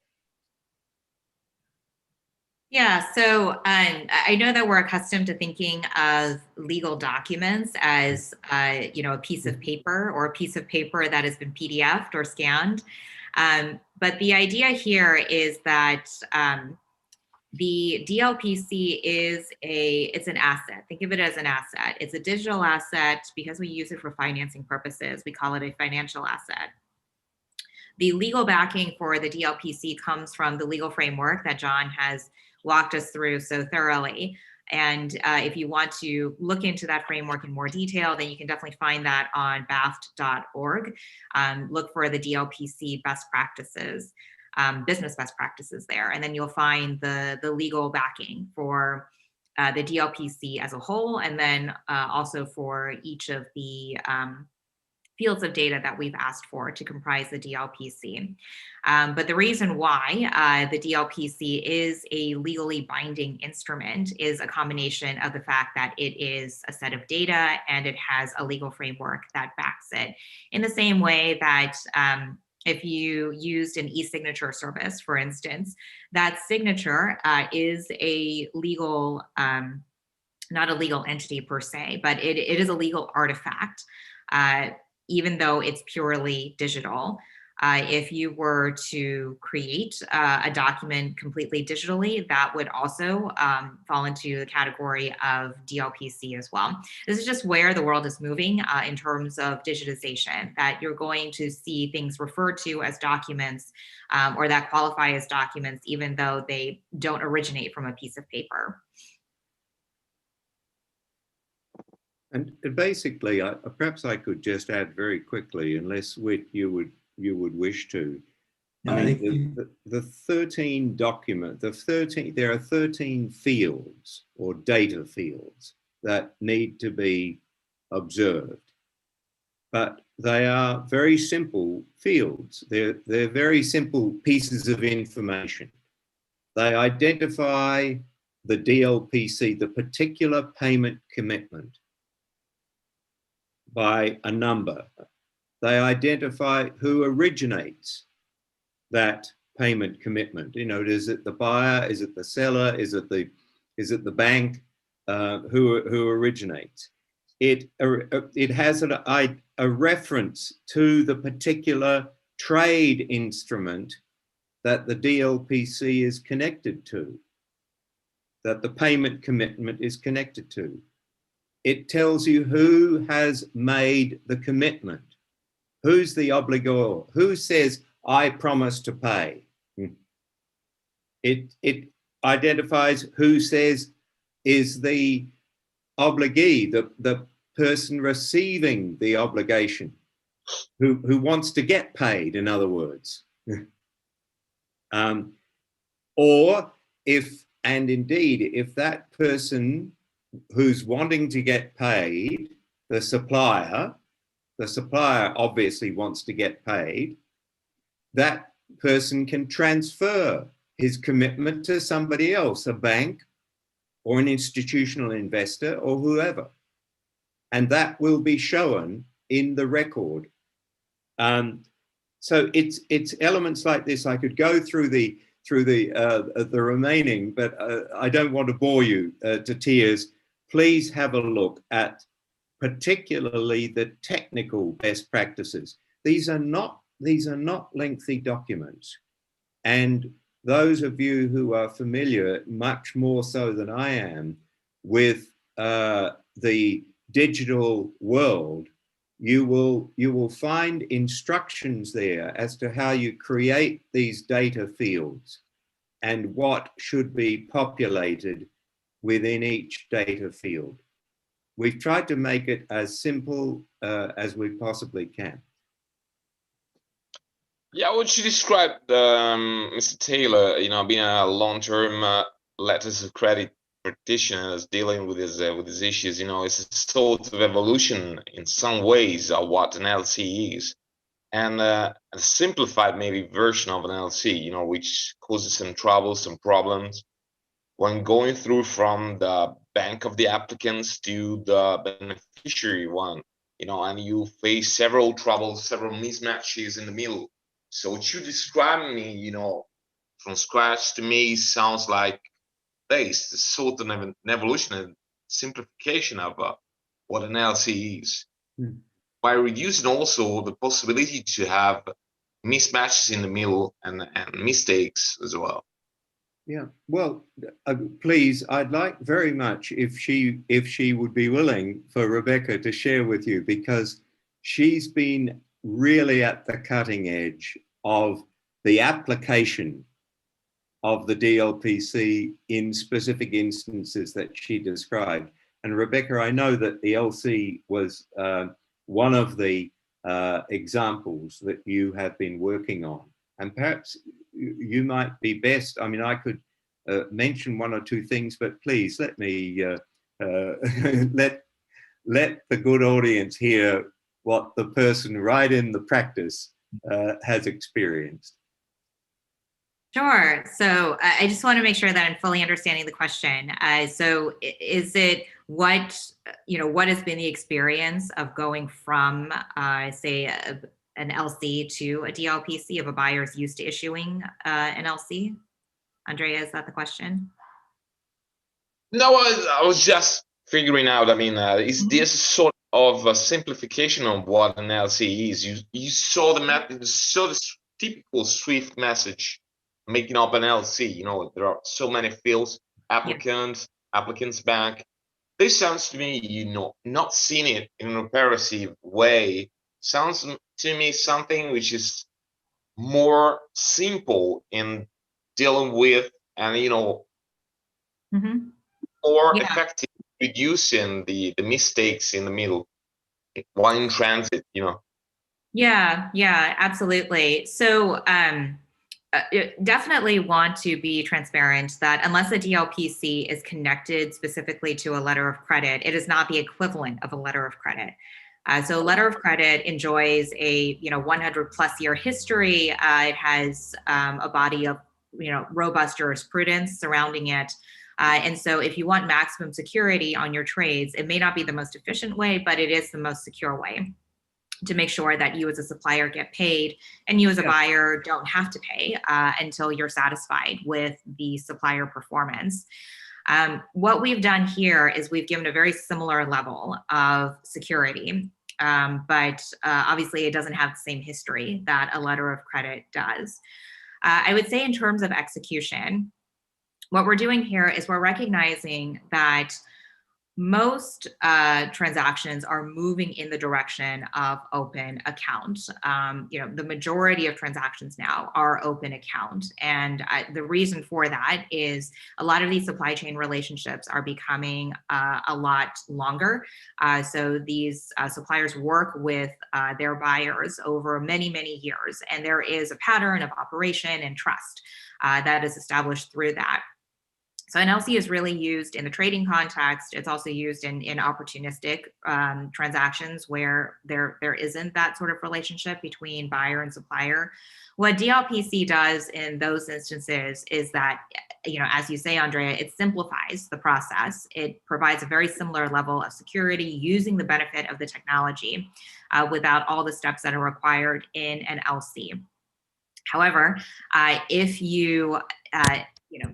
Yeah, so I know that we're accustomed to thinking of legal documents as a piece of paper or a piece of paper that has been PDF'd or scanned. But the idea here is that the DLPC it's an asset. Think of it as an asset. It's a digital asset because we use it for financing purposes. We call it a financial asset. The legal backing for the DLPC comes from the legal framework that John has walked us through so thoroughly. And if you want to look into that framework in more detail, then you can definitely find that on BAFT.org. Look for the DLPC best practices, business best practices there. And then you'll find the legal backing for the DLPC as a whole, and then also for each of the fields of data that we've asked for to comprise the DLPC. But the reason why the DLPC is a legally binding instrument is a combination of the fact that it is a set of data and it has a legal framework that backs it. In the same way that if you used an e-signature service, for instance, that signature is a legal, not a legal entity per se, but it is a legal artifact. Even though it's purely digital. If you were to create a document completely digitally, that would also fall into the category of DLPC as well. This is just where the world is moving in terms of digitization, that you're going to see things referred to as documents or that qualify as documents, even though they don't originate from a piece of paper. And basically, perhaps I could just add very quickly, unless Whit, you would wish to. No, I mean, the 13 document, there are 13 fields or data fields that need to be observed, but they are very simple fields. They're very simple pieces of information. They identify the DLPC, the particular payment commitment, by a number. They identify who originates that payment commitment. You know, is it the buyer? Is it the seller? Is it the bank? Who originates? It has a reference to the particular trade instrument that the DLPC is connected to, that the payment commitment is connected to. It tells you who has made the commitment, who's the obligor, who says, I promise to pay. It identifies who says is the obligee, the person receiving the obligation, who wants to get paid, in other words. Or if, and indeed, if that person who's wanting to get paid, the supplier obviously wants to get paid, that person can transfer his commitment to somebody else, a bank or an institutional investor or whoever. And that will be shown in the record. So it's elements like this. I could go through the remaining, but I don't want to bore you to tears. Please have a look at particularly the technical best practices. These are not lengthy documents. And those of you who are familiar, much more so than I am, with the digital world, you will find instructions there as to how you create these data fields and what should be populated within each data field. We've tried to make it as simple as we possibly can. Yeah, what you described, Mr. Taylor, you know, being a long-term letters of credit practitioner dealing with these issues, you know, it's a sort of evolution in some ways of what an LC is, and a simplified maybe version of an LC, you know, which causes some trouble, some problems when going through from the bank of the applicants to the beneficiary one, you know, and you face several troubles, several mismatches in the middle. So what you describe me, you know, from scratch to me sounds like this sort of an evolution and simplification of what an LC is, by reducing also the possibility to have mismatches in the middle and mistakes as well. Yeah, well, please, I'd like very much if she would be willing for Rebecca to share with you, because she's been really at the cutting edge of the application of the DLPC in specific instances that she described. And Rebecca, I know that the LC was one of the examples that you have been working on. And perhaps you might be best, I mean, I could mention one or two things, but please let me, let the good audience hear what the person right in the practice has experienced. Sure. So I just want to make sure that I'm fully understanding the question. So is it what has been the experience of going from, say, an LC to a DLPC, if a buyer is used to issuing an LC? Andrea, is that the question? No, I was just figuring out, I mean, is this sort of a simplification of what an LC is. You saw the typical Swift message making up an LC. You know, there are so many fields, applicants bank. This sounds to me, you know, not seeing it in an operative way, sounds to me something which is more simple in dealing with, and, you know, more effective reducing the mistakes in the middle while in transit, you know. Yeah, absolutely. So definitely want to be transparent that unless a DLPC is connected specifically to a letter of credit, it is not the equivalent of a letter of credit. So a letter of credit enjoys a 100+ year history. It has a body of robust jurisprudence surrounding it. And so if you want maximum security on your trades, it may not be the most efficient way, but it is the most secure way to make sure that you as a supplier get paid and you as a buyer don't have to pay until you're satisfied with the supplier performance. What we've done here is we've given a very similar level of security, but obviously it doesn't have the same history that a letter of credit does. I would say in terms of execution, what we're doing here is we're recognizing that most transactions are moving in the direction of open account. The majority of transactions now are open account. And the reason for that is a lot of these supply chain relationships are becoming a lot longer. So these suppliers work with their buyers over many, many years. And there is a pattern of operation and trust that is established through that. So an LC is really used in the trading context. It's also used in opportunistic transactions where there isn't that sort of relationship between buyer and supplier. What DLPC does in those instances is that, as you say, Andrea, it simplifies the process. It provides a very similar level of security using the benefit of the technology without all the steps that are required in an LC. However, if you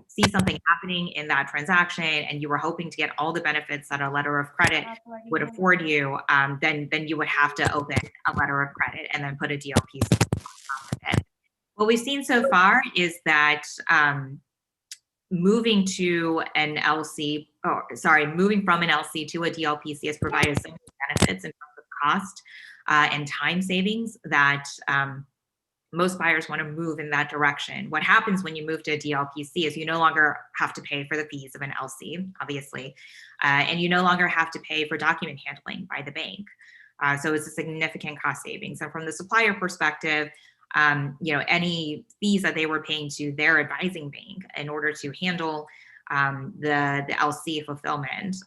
see something happening in that transaction and you were hoping to get all the benefits that a letter of credit would afford you, then you would have to open a letter of credit and then put a DLPC on top of it. What we've seen so far is that moving from an LC to a DLPC has provided so many benefits in terms of cost and time savings that most buyers want to move in that direction. What happens when you move to a DLPC is you no longer have to pay for the fees of an LC, obviously, and you no longer have to pay for document handling by the bank. So it's a significant cost savings. So from the supplier perspective, any fees that they were paying to their advising bank in order to handle the LC fulfillment,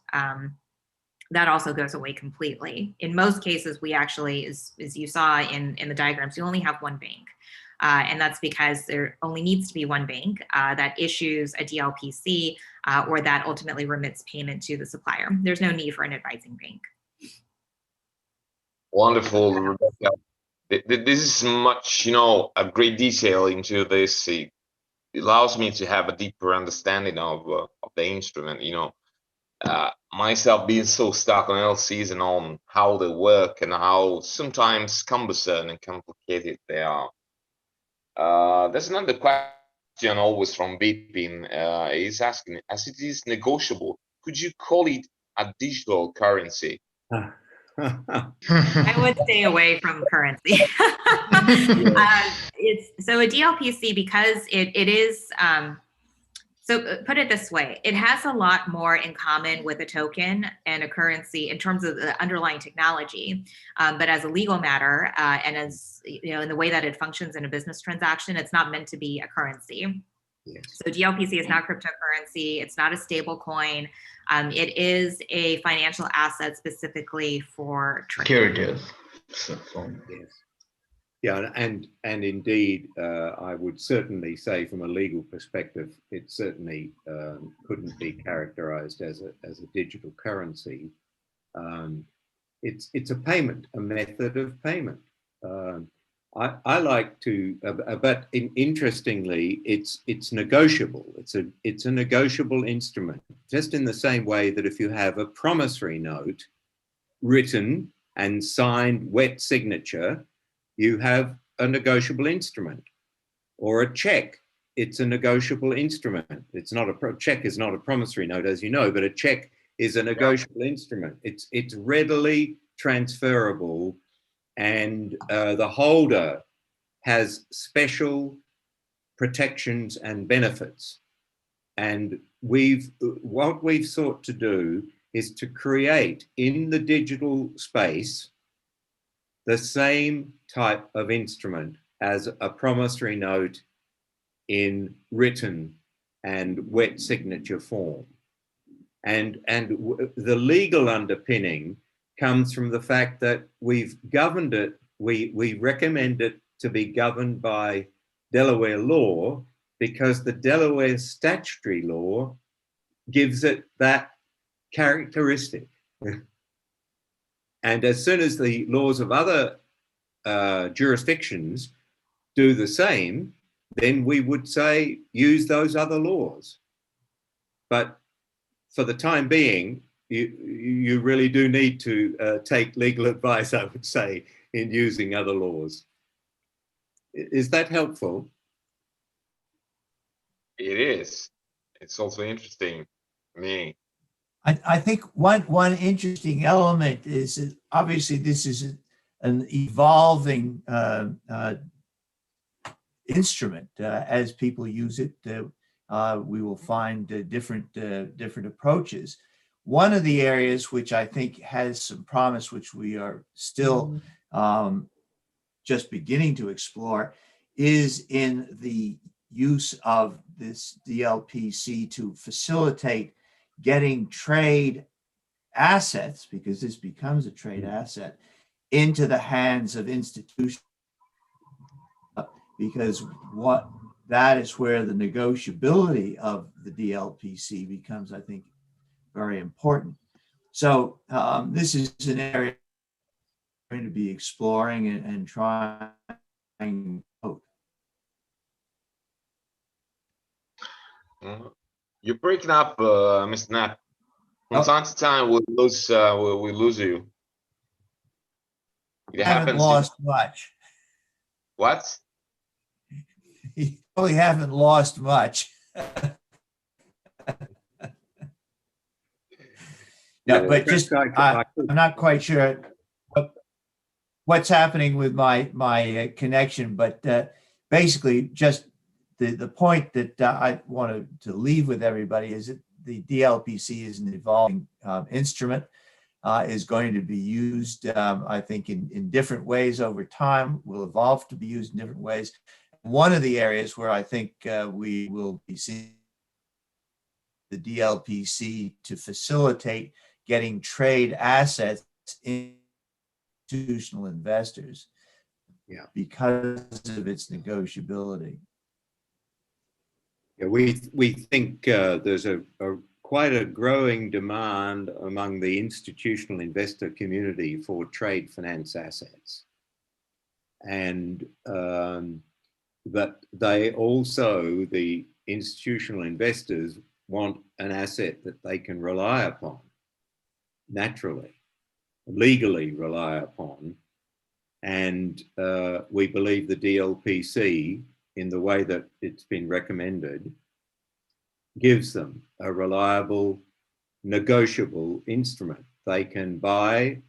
that also goes away completely. In most cases, we actually, as you saw in the diagrams, you only have one bank. And that's because there only needs to be one bank that issues a DLPC or that ultimately remits payment to the supplier. There's no need for an advising bank. Wonderful, Rebecca. This is much, a great detail into this. It allows me to have a deeper understanding of the instrument, myself being so stuck on LCs and on how they work and how sometimes cumbersome and complicated they are. There's another question always from Whitman. He's asking, as it is negotiable, could you call it a digital currency? I would stay away from currency. So a DLPC, because it is, so put it this way, it has a lot more in common with a token and a currency in terms of the underlying technology. But as a legal matter, and as in the way that it functions in a business transaction, it's not meant to be a currency. Yes. So DLPC is not cryptocurrency. It's not a stable coin. It is a financial asset specifically for trade. Securities. Yes. Yeah, and indeed, I would certainly say from a legal perspective, it certainly couldn't be characterized as a digital currency. It's a payment, a method of payment. I like to, but interestingly, it's negotiable. It's a negotiable instrument, just in the same way that if you have a promissory note, written and signed wet signature, you have a negotiable instrument. Or a check, it's a negotiable instrument. It's not a check is not a promissory note, as you know, but a check is a negotiable instrument. It's readily transferable, and the holder has special protections and benefits. And what we've sought to do is to create in the digital space the same type of instrument as a promissory note in written and wet signature form. And the legal underpinning comes from the fact that we've governed it, we recommend it to be governed by Delaware law, because the Delaware statutory law gives it that characteristic. And as soon as the laws of other jurisdictions do the same, then we would say use those other laws. But for the time being, you really do need to take legal advice, I would say, in using other laws. Is that helpful? It is. It's also interesting to me. I think one interesting element is that obviously this is an evolving instrument. As people use it, we will find different approaches. One of the areas which I think has some promise, which we are still just beginning to explore, is in the use of this DLPC to facilitate getting trade assets, because this becomes a trade asset, into the hands of institutions, because that is where the negotiability of the DLPC becomes, I think, very important. So this is an area we're going to be exploring and trying out. You're breaking up, Mr. Knapp. From time to time, we lose you. It I haven't happens. lost much. What? You probably haven't lost much. No, but just I'm not quite sure what's happening with my connection, but basically just the point that I wanted to leave with everybody is that the DLPC is an evolving instrument, is going to be used, I think, in different ways over time, will evolve to be used in different ways. One of the areas where I think we will be seeing the DLPC to facilitate getting trade assets in institutional investors, because of its negotiability. Yeah, we think there's quite a growing demand among the institutional investor community for trade finance assets, and but they also, the institutional investors, want an asset that they can rely upon, naturally, legally rely upon, and we believe the DLPC, in the way that it's been recommended, gives them a reliable, negotiable instrument. They can buy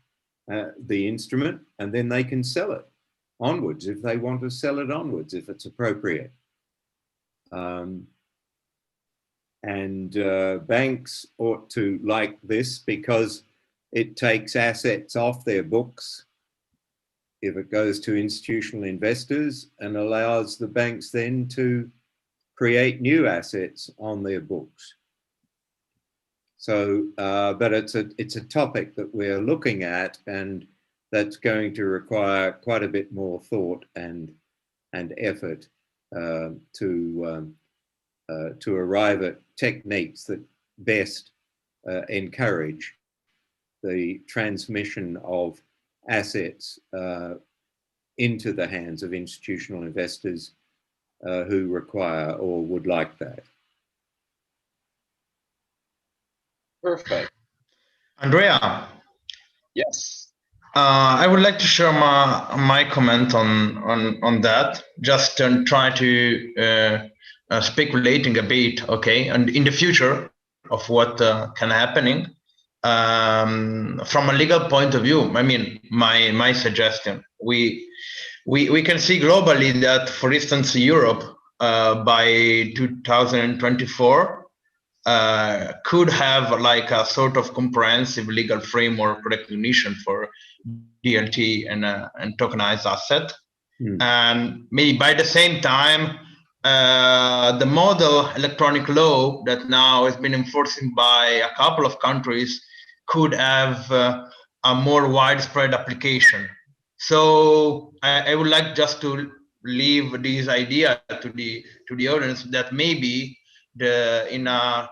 the instrument and then they can sell it onwards if they want to sell it onwards, if it's appropriate. Banks ought to like this because it takes assets off their books if it goes to institutional investors, and allows the banks then to create new assets on their books. So, but it's a topic that we're looking at, and that's going to require quite a bit more thought and effort to arrive at techniques that best encourage the transmission of assets into the hands of institutional investors who require or would like that. Perfect. Andrea, Yes. I would like to share my comment on that. Just try to speculating a bit, okay, and in the future of what can happening from a legal point of view. I mean, my suggestion. We can see globally that, for instance, Europe by 2024. Could have like a sort of comprehensive legal framework recognition for DLT and tokenized asset. And maybe by the same time, the model electronic law that now has been enforced by a couple of countries could have a more widespread application. So I would like just to leave this idea to the audience that maybe in a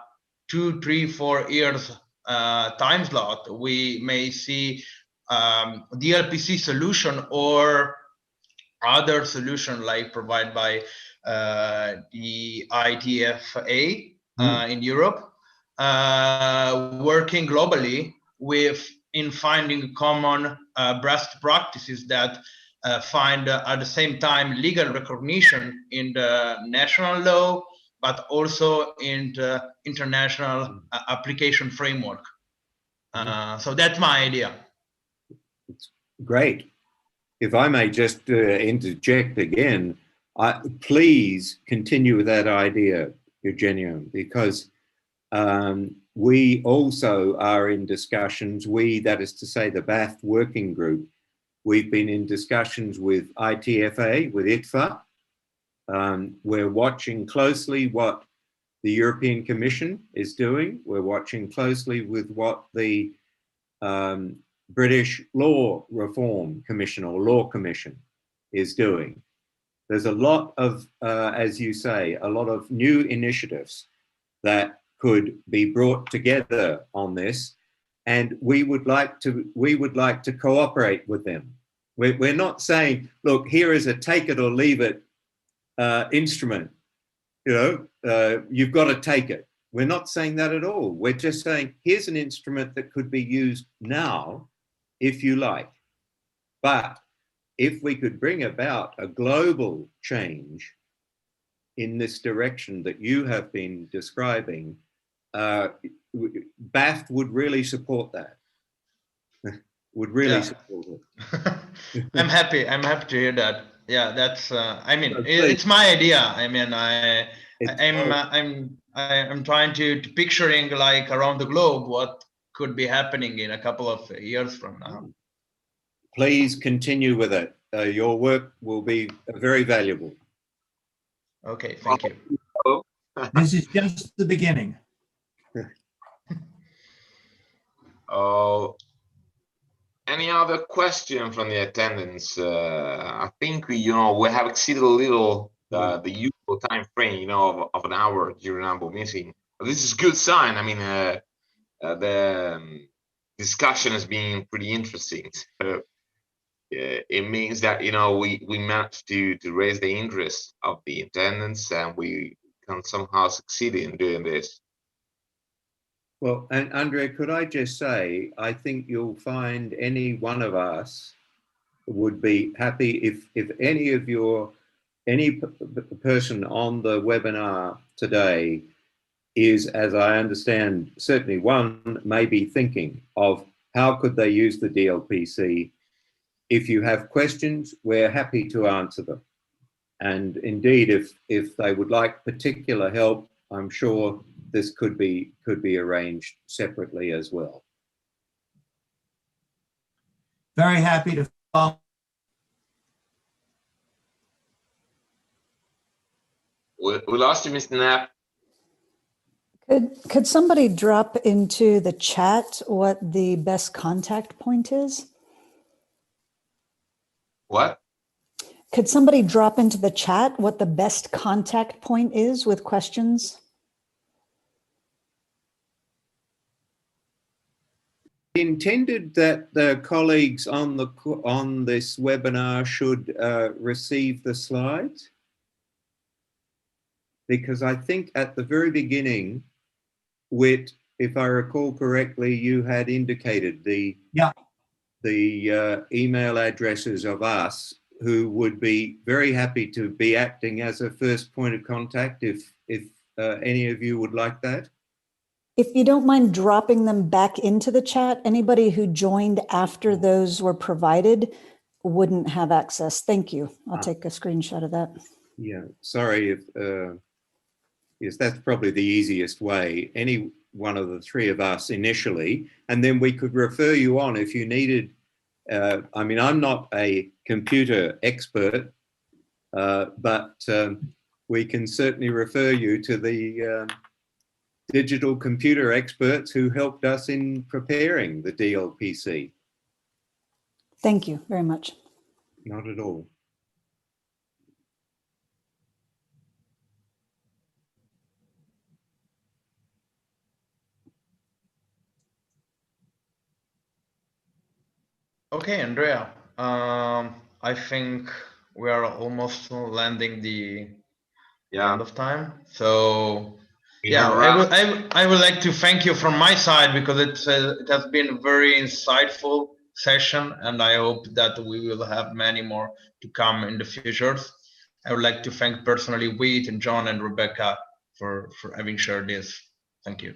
2, 3, 4 years time slot, we may see DLPC solution or other solution like provided by the ITFA in Europe, working globally in finding common best practices that find at the same time legal recognition in the national law, but also in the international application framework. So that's my idea. It's great. If I may just interject again, please continue with that idea, Eugenio, because we also are in discussions, that is to say the BAF working group, we've been in discussions with ITFA, with ITFA. We're watching closely what the European Commission is doing. We're watching closely with what the British Law Reform Commission or Law Commission is doing. There's a lot of, as you say, a lot of new initiatives that could be brought together on this, and we would like to cooperate with them. We're not saying, look, here is a take it or leave it instrument. You know, you've got to take it. We're not saying that at all. We're just saying, here's an instrument that could be used now, if you like. But if we could bring about a global change in this direction that you have been describing, BAF would really support that. Would really support it. I'm happy to hear that. Yeah, that's. I mean, it's my idea. I mean, I'm trying to picturing like around the globe what could be happening in a couple of years from now. Please continue with it. Your work will be very valuable. Okay, thank you. This is just the beginning. Any other question from the attendants? I think we have exceeded a little the usual time frame, of an hour during our meeting. But this is a good sign. I mean, the discussion has been pretty interesting. So, it means that we managed to raise the interest of the attendants, and we can somehow succeed in doing this. Well, and Andrea, could I just say, I think you'll find any one of us would be happy if any person on the webinar today is, as I understand, certainly one may be thinking of how could they use the DLPC. If you have questions, we're happy to answer them. And indeed, if they would like particular help, I'm sure this could be arranged separately as well. Very happy to follow. We lost you, Mr. Knapp. Could somebody drop into the chat what the best contact point is? What? Could somebody drop into the chat what the best contact point is with questions? Intended that the colleagues on this webinar should receive the slides, because I think at the very beginning, Whit, if I recall correctly, you had indicated the the email addresses of us who would be very happy to be acting as a first point of contact if any of you would like that. If you don't mind dropping them back into the chat, anybody who joined after those were provided wouldn't have access. Thank you. I'll take a screenshot of that. Yeah, sorry if, yes, that's probably the easiest way. Any one of the three of us initially, and then we could refer you on if you needed. I mean, I'm not a computer expert, but we can certainly refer you to the digital computer experts who helped us in preparing the DLPC. Thank you very much. Not at all. Okay, Andrea. I think we are almost landing the end of time. So yeah, I would like to thank you from my side because it has been a very insightful session, and I hope that we will have many more to come in the future. I would like to thank personally Whit and John and Rebecca for having shared this. Thank you.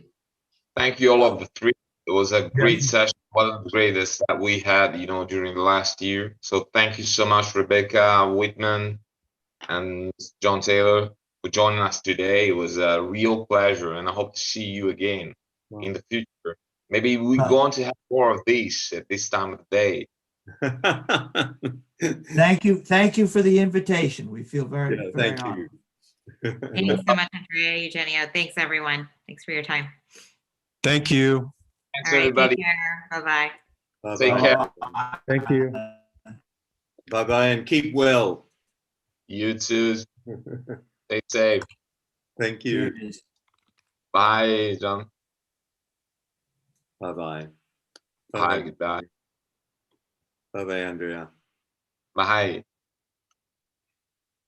Thank you all of the three. It was a great session, one of the greatest that we had, during the last year. So thank you so much, Rebecca, Whitman, and John Taylor for joining us today. It was a real pleasure, and I hope to see you again in the future. Maybe we're going to have more of these at this time of the day. Thank you for the invitation. We feel very thank honored. you. Thanks so much, Andrea, Eugenio. Thanks, everyone. Thanks for your time. Thank you. Thanks, All right, everybody. take care. Bye-bye. Take care. Thank you. Bye-bye, and keep well. You too. Stay safe. Thank you. Cheers. Bye, John. Bye-bye. Bye, goodbye. Bye-bye, Andrea. Bye.